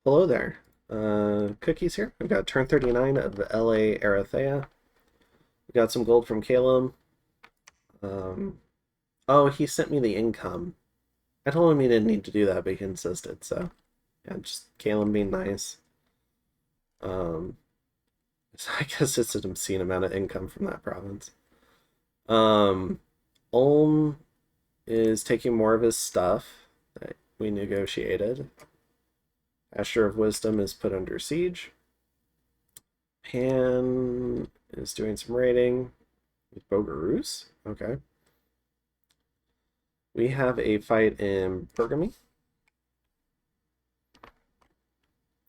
Hello there. Cookies here. I've got turn 39 of LA Erytheia. We got some gold from Caleb. Um, oh, he sent me the income. I told him he didn't need to do that, but he insisted. So, yeah, just Caleb being nice. Um, so I guess it's an obscene amount of income from that province. Um, Ulm is taking more of his stuff that we negotiated. Asher of Wisdom is put under siege. Pan is doing some raiding. With Bogaroos? Okay. We have a fight in Bergamy.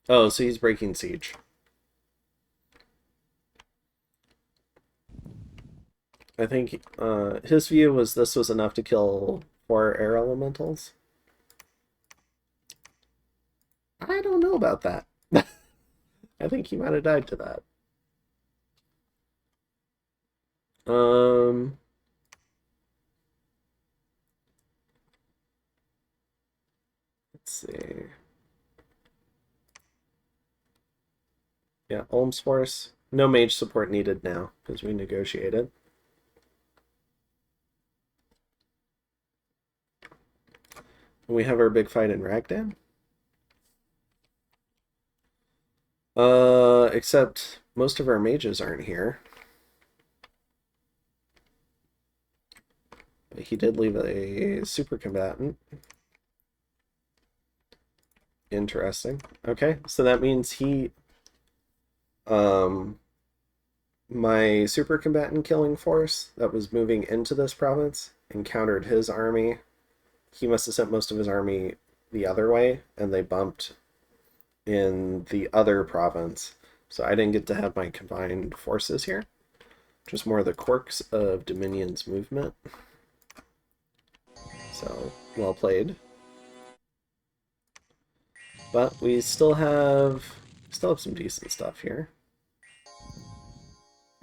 Oh, so he's breaking siege. I think his view was this was enough to kill 4 air elementals. I don't know about that. I think he might have died to that. Um, let's see. Yeah, Ulm's force. No mage support needed now because we negotiated. And we have our big fight in Ragdan. Except most of our mages aren't here. But he did leave a super combatant. Interesting. Okay, so that means um, my super combatant killing force that was moving into this province encountered his army. He must have sent most of his army the other way, and they bumped in the other province. So I didn't get to have my combined forces here. Just more the quirks of Dominion's movement. So, well played. But we still have some decent stuff here.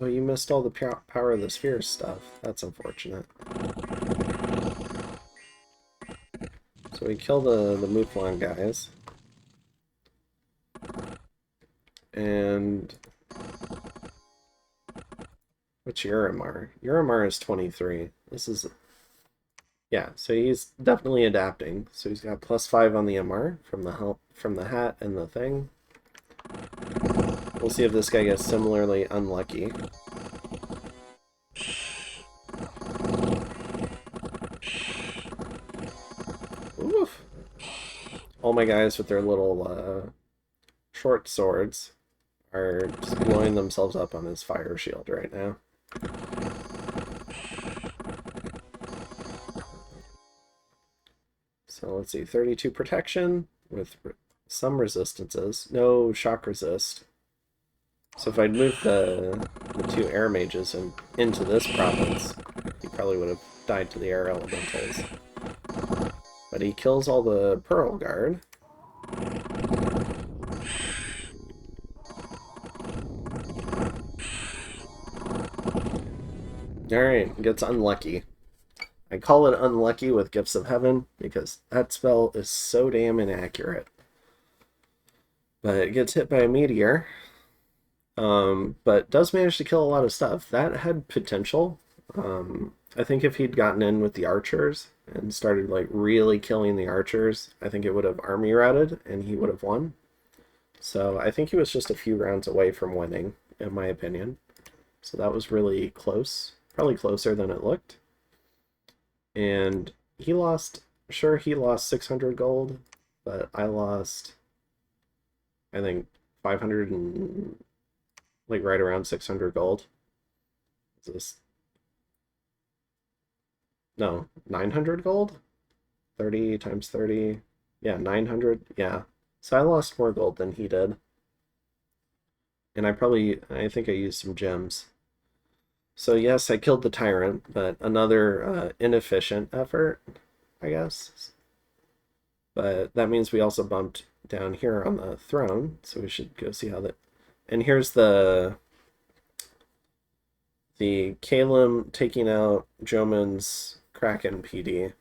Oh, you missed all the power of the sphere stuff. That's unfortunate. So we kill the Mouflon guys. And what's Urimar? Urimar is 23. This is, yeah, so he's definitely adapting. So he's got +5 on the MR from the help from the hat and the thing. We'll see if this guy gets similarly unlucky. Oof. All my guys with their little short swords are just blowing themselves up on his fire shield right now. So let's see, 32 protection with some resistances. No shock resist. So if I'd moved the 2 air mages into this province, he probably would have died to the air elementals. But he kills all the Pearl Guard. Alright, gets unlucky. I call it unlucky with Gifts of Heaven because that spell is so damn inaccurate. But it gets hit by a meteor. But does manage to kill a lot of stuff. That had potential. I think if he'd gotten in with the archers and started like really killing the archers, I think it would have army routed and he would have won. So I think he was just a few rounds away from winning, in my opinion. So that was really close, probably closer than it looked. And he lost, sure, he lost 600 gold, but I lost, I think, 500 and like right around 600 gold. Is this, no, 900 gold? 30 times 30, yeah, 900, yeah. So I lost more gold than he did. And I think I used some gems. So yes, I killed the tyrant, but another inefficient effort, I guess. But that means we also bumped down here on the throne, so we should go see how that. And here's the Kalem taking out Joman's Kraken PD,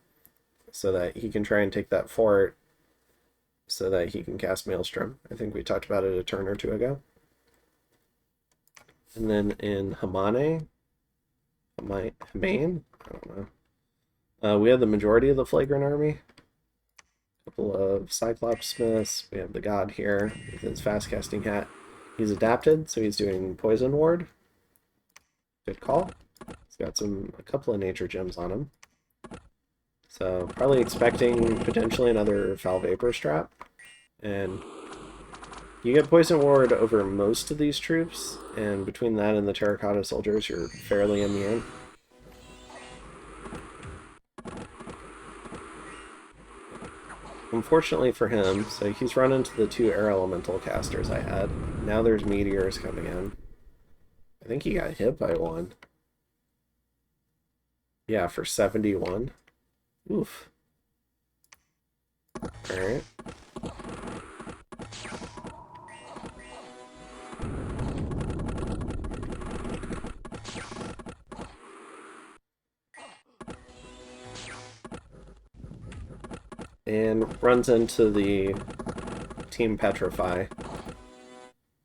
so that he can try and take that fort so that he can cast Maelstrom. I think we talked about it a turn or two ago. And then in Hamane, Hamane? I don't know. We have the majority of the Flagrant army. A couple of Cyclops Smiths. We have the God here with his fast casting hat. He's adapted, so he's doing Poison Ward. Good call. He's got a couple of nature gems on him. So probably expecting potentially another Foul Vapor Strap. And you get Poison Ward over most of these troops, and between that and the Terracotta Soldiers, you're fairly immune. Unfortunately for him, so he's run into the 2 Air Elemental casters I had. Now there's Meteors coming in. I think he got hit by one. Yeah, for 71. Oof. Alright. And runs into the Team Petrify.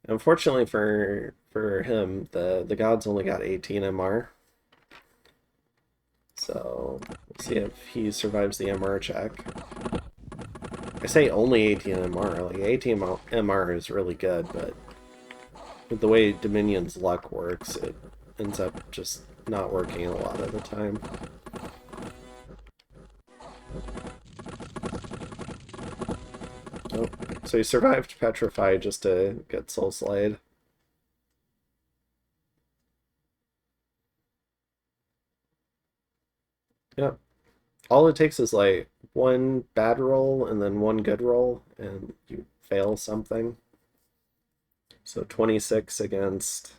Unfortunately for him, the gods only got 18 MR. So we'll see if he survives the MR check. I say only 18 MR, like 18 MR is really good, but with the way Dominion's luck works, it ends up just not working a lot of the time. Oh, so he survived Petrify just to get Soul Slayed. Yep. All it takes is like one bad roll and then one good roll, and you fail something. So 26 against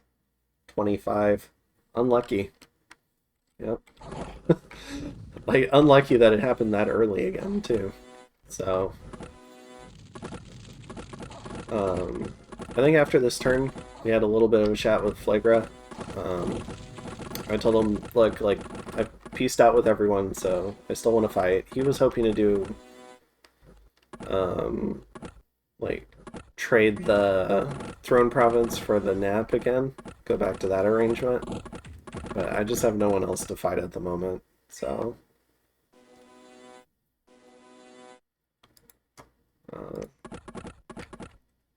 25. Unlucky. Yep. Like, unlucky that it happened that early again, too. So I think after this turn, we had a little bit of a chat with Flagra. I told him, look, like, I pieced out with everyone, so I still want to fight. He was hoping to do, like, trade the Throne Province for the Nap again, go back to that arrangement. But I just have no one else to fight at the moment, so...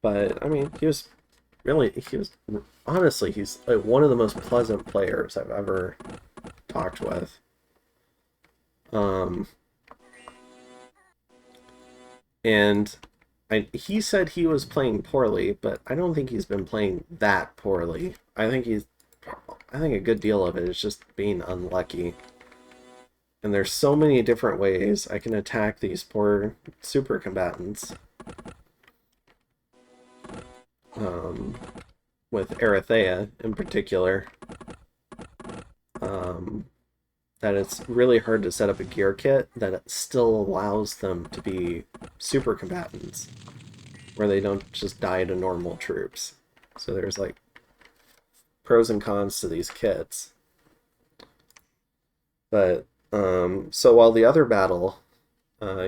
but, I mean, honestly, he's like one of the most pleasant players I've ever talked with. And he said he was playing poorly, but I don't think he's been playing that poorly. I think a good deal of it is just being unlucky. And there's so many different ways I can attack these poor super combatants. With Erytheia in particular, that it's really hard to set up a gear kit that it still allows them to be super combatants, where they don't just die to normal troops. So there's like pros and cons to these kits. But so while the other battle,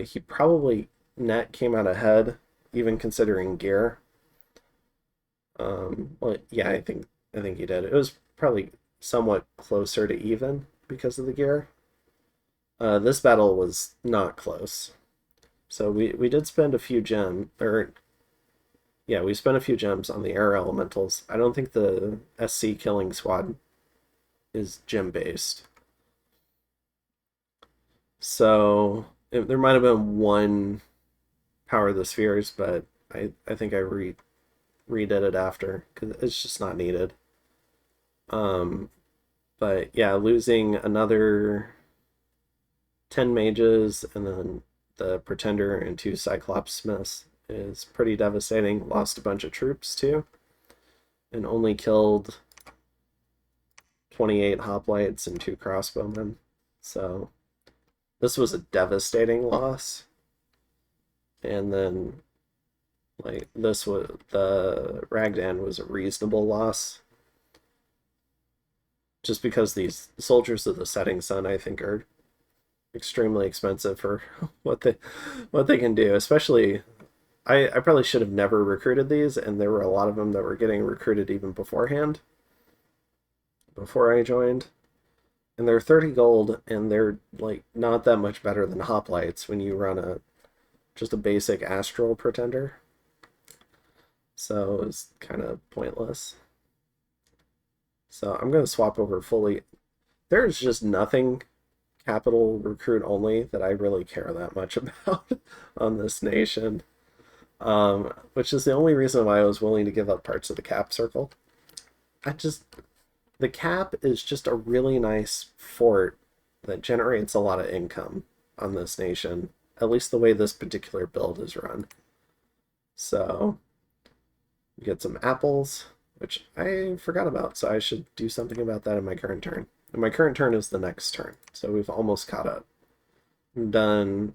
he probably net came out ahead, even considering gear. Well, yeah, I think he did. It was probably somewhat closer to even because of the gear. This battle was not close. So we did spend a few gems, or yeah, we spent a few gems on the air elementals. I don't think the SC killing squad is gem based. So there might have been one Power of the Spheres, but I think I redid it after because it's just not needed. But yeah, losing another 10 mages and then the Pretender and 2 Cyclops Smiths is pretty devastating. Lost a bunch of troops too, and only killed 28 hoplites and 2 crossbowmen. So this was a devastating loss. And then like this was the Ragdan was a reasonable loss. Just because these soldiers of the setting sun, I think, are extremely expensive for what they can do, especially I probably should have never recruited these, and there were a lot of them that were getting recruited even beforehand, before I joined. And they're 30 gold, and they're like not that much better than hoplites when you run just a basic astral pretender. So it's kind of pointless. So I'm going to swap over fully. There's just nothing capital recruit only that I really care that much about on this nation. Which is the only reason why I was willing to give up parts of the cap circle. The cap is just a really nice fort that generates a lot of income on this nation, at least the way this particular build is run. So, you get some apples, which I forgot about, so I should do something about that in my current turn. And my current turn is the next turn, so we've almost caught up. We've done,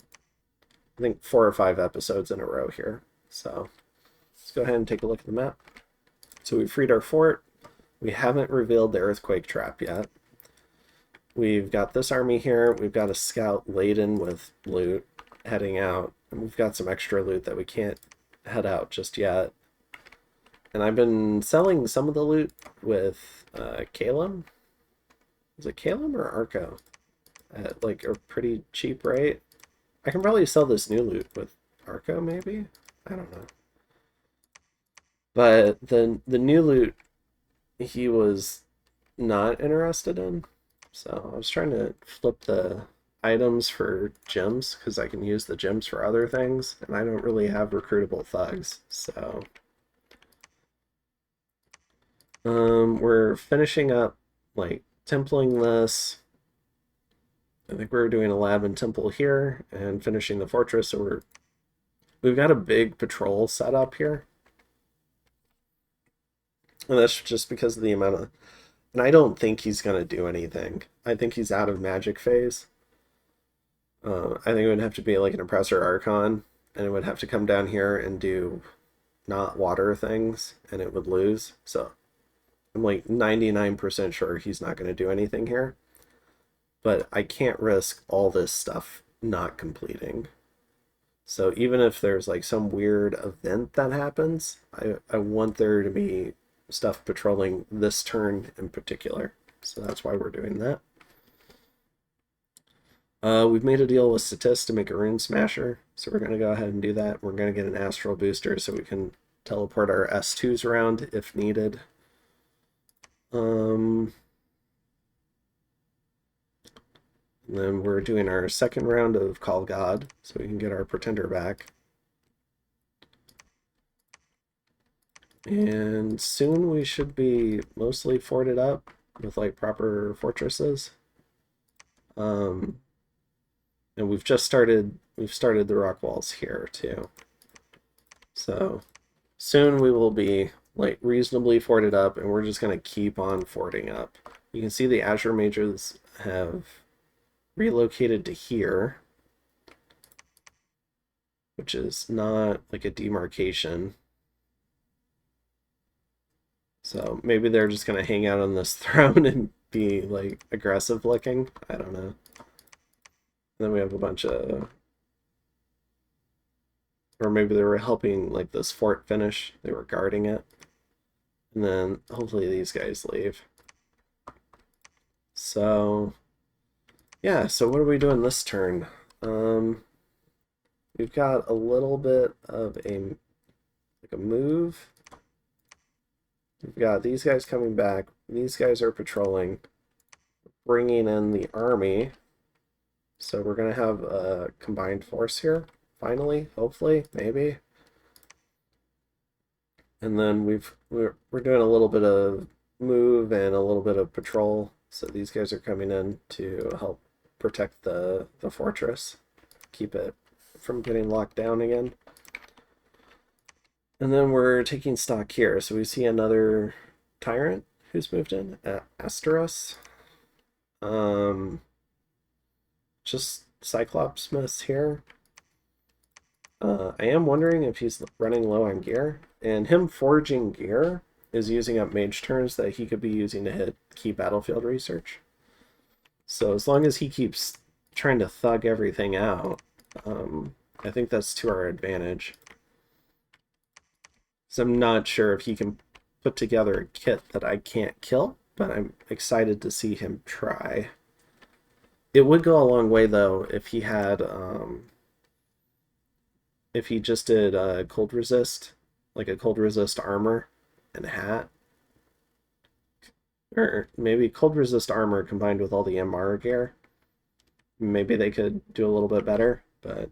I think, 4 or 5 episodes in a row here. So, let's go ahead and take a look at the map. So we freed our fort. We haven't revealed the earthquake trap yet. We've got this army here. We've got a scout laden with loot heading out. And we've got some extra loot that we can't head out just yet. And I've been selling some of the loot with Calum. Is it Calum or Arco? At like a pretty cheap rate. I can probably sell this new loot with Arco, maybe? I don't know. But the new loot he was not interested in. So I was trying to flip the items for gems because I can use the gems for other things, and I don't really have recruitable thugs. So we're finishing up like templing this. I think we're doing a lab and temple here and finishing the fortress. So we've got a big patrol set up here. And that's just because of the amount of... And I don't think he's going to do anything. I think he's out of magic phase. I think it would have to be like an Oppressor Archon, and it would have to come down here and do not water things, and it would lose. So I'm like 99% sure he's not going to do anything here. But I can't risk all this stuff not completing. So even if there's like some weird event that happens, I want there to be stuff patrolling this turn in particular. So that's why we're doing that. We've made a deal with Statist to make a Rune Smasher, so we're going to go ahead and do that. We're going to get an Astral Booster so we can teleport our S2s around if needed. And then we're doing our second round of Call God, so we can get our Pretender back. And soon we should be mostly forted up with like proper fortresses. And we've started the rock walls here too. So soon we will be like reasonably forted up, and we're just going to keep on forting up. You can see the Azure Mages have relocated to here, which is not like a demarcation. So maybe they're just going to hang out on this throne and be like aggressive looking. I don't know. And then we have a bunch of... Or maybe they were helping like this fort finish. They were guarding it. And then hopefully these guys leave. So yeah, so what are we doing this turn? We've got a little bit of a move. We've got these guys coming back. These guys are patrolling, bringing in the army. So we're going to have a combined force here, finally, hopefully, maybe. And then we're doing a little bit of move and a little bit of patrol. So these guys are coming in to help protect the fortress, keep it from getting locked down again. And then we're taking stock here. So we see another tyrant who's moved in, Asteros. Just Cyclops Smiths here. I am wondering if he's running low on gear. And him forging gear is using up mage turns that he could be using to hit key battlefield research. So as long as he keeps trying to thug everything out, I think that's to our advantage. So I'm not sure if he can put together a kit that I can't kill, but I'm excited to see him try. It would go a long way though if he had if he just did cold resist, like a cold resist armor and a hat. Or maybe cold resist armor combined with all the MR gear. Maybe they could do a little bit better, but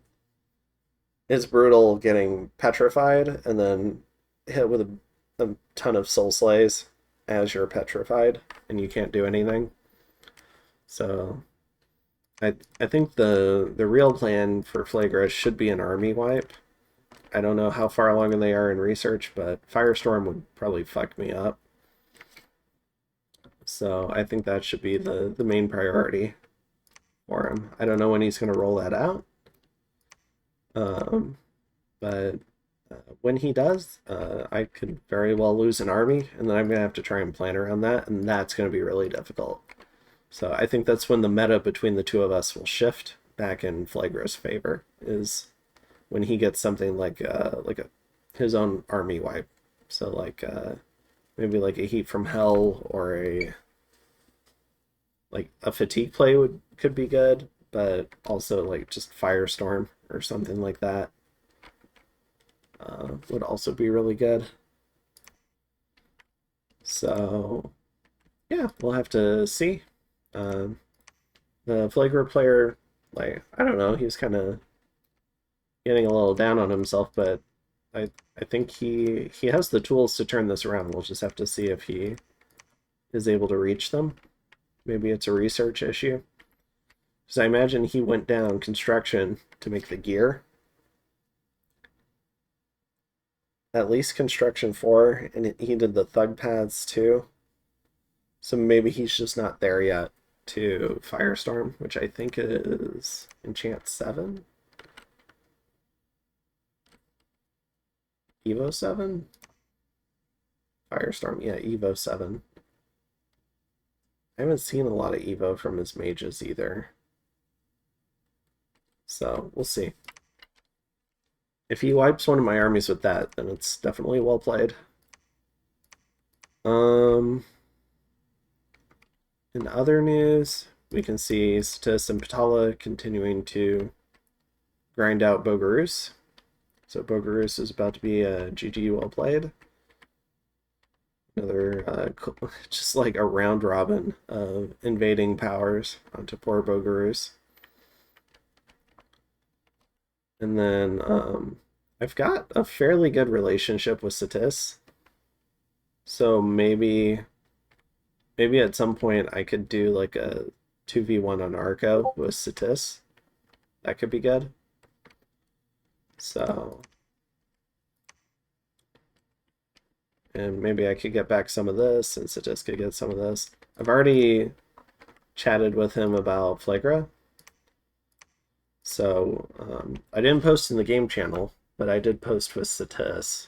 it's brutal getting petrified and then hit with a ton of soul slays as you're petrified and you can't do anything. So I think the real plan for Flagra should be an army wipe. I don't know how far along they are in research, but Firestorm would probably fuck me up. So I think that should be the main priority for him. I don't know when he's going to roll that out. But when he does, I could very well lose an army, and then I'm going to have to try and plan around that, and that's going to be really difficult. So I think that's when the meta between the two of us will shift back in Flagra's favor, is when he gets something like his own army wipe. So like maybe like a Heat from Hell or a fatigue play could be good, but also like just Firestorm or something like that would also be really good. So yeah, we'll have to see. The Flagra player, like, I don't know, he was kind of getting a little down on himself, but I think he has the tools to turn this around. We'll just have to see if he is able to reach them. Maybe it's a research issue. Because I imagine he went down construction to make the gear. At least construction 4, and he did the thug paths too. So maybe he's just not there yet to Firestorm, which I think is enchant 7. Evo 7? Firestorm, yeah, Evo 7. I haven't seen a lot of Evo from his mages either. So, we'll see. If he wipes one of my armies with that, then it's definitely well played. In other news, we can see Satis and Patala continuing to grind out Bogarus. So Bogarus is about to be a GG well played. Another, just like a round robin of invading powers onto poor Bogarus. And then I've got a fairly good relationship with Satis. So maybe at some point I could do like a 2v1 on Arco with Satis. That could be good. So, and maybe I could get back some of this and Satis could get some of this. I've already chatted with him about Flagra. So I didn't post in the game channel, but I did post with Satis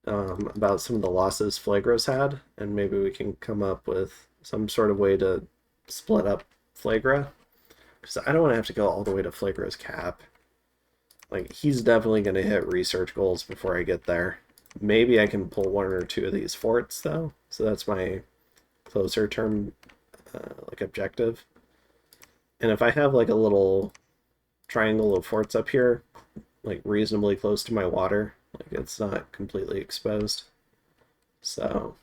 about some of the losses Flagra's had, and maybe we can come up with some sort of way to split up Flagra, because I don't want to have to go all the way to Flagra's cap. Like, he's definitely going to hit research goals before I get there. Maybe I can pull 1 or 2 of these forts, though, so that's my closer term like objective. And if I have like a little triangle of forts up here, like reasonably close to my water, like it's not completely exposed, so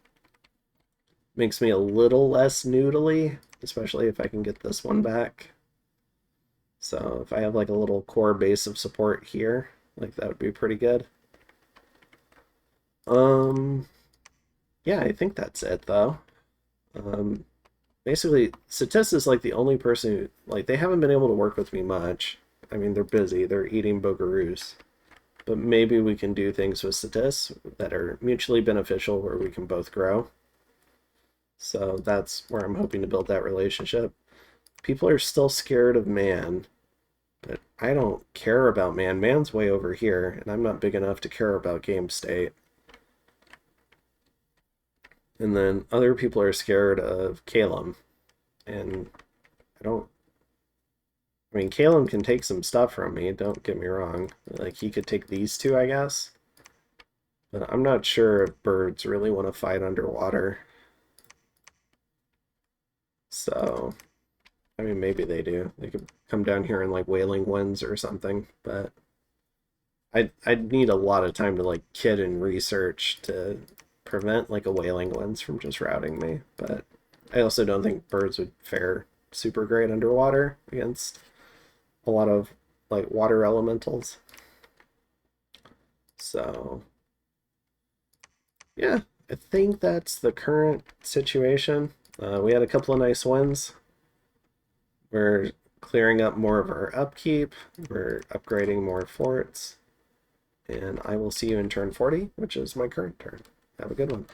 makes me a little less noodly, especially if I can get this one back. So if I have like a little core base of support here, like that would be pretty good. Yeah, I think that's it though. Basically, Satis is like the only person who, like, they haven't been able to work with me much. I mean, they're busy, they're eating Bogarus. But maybe we can do things with Satis that are mutually beneficial where we can both grow. So that's where I'm hoping to build that relationship. People are still scared of Man, but I don't care about Man. Man's way over here, and I'm not big enough to care about game state. And then other people are scared of Calum, and I mean, Calum can take some stuff from me, don't get me wrong. Like, he could take these two, I guess. But I'm not sure if birds really want to fight underwater. So, I mean, maybe they do. They could come down here in like whaling winds or something, but I'd need a lot of time to like kit and research to prevent like a whaling winds from just routing me. But I also don't think birds would fare super great underwater against a lot of like water elementals. So yeah, I think that's the current situation. We had a couple of nice wins. We're clearing up more of our upkeep. We're upgrading more forts. And I will see you in turn 40, which is my current turn. Have a good one.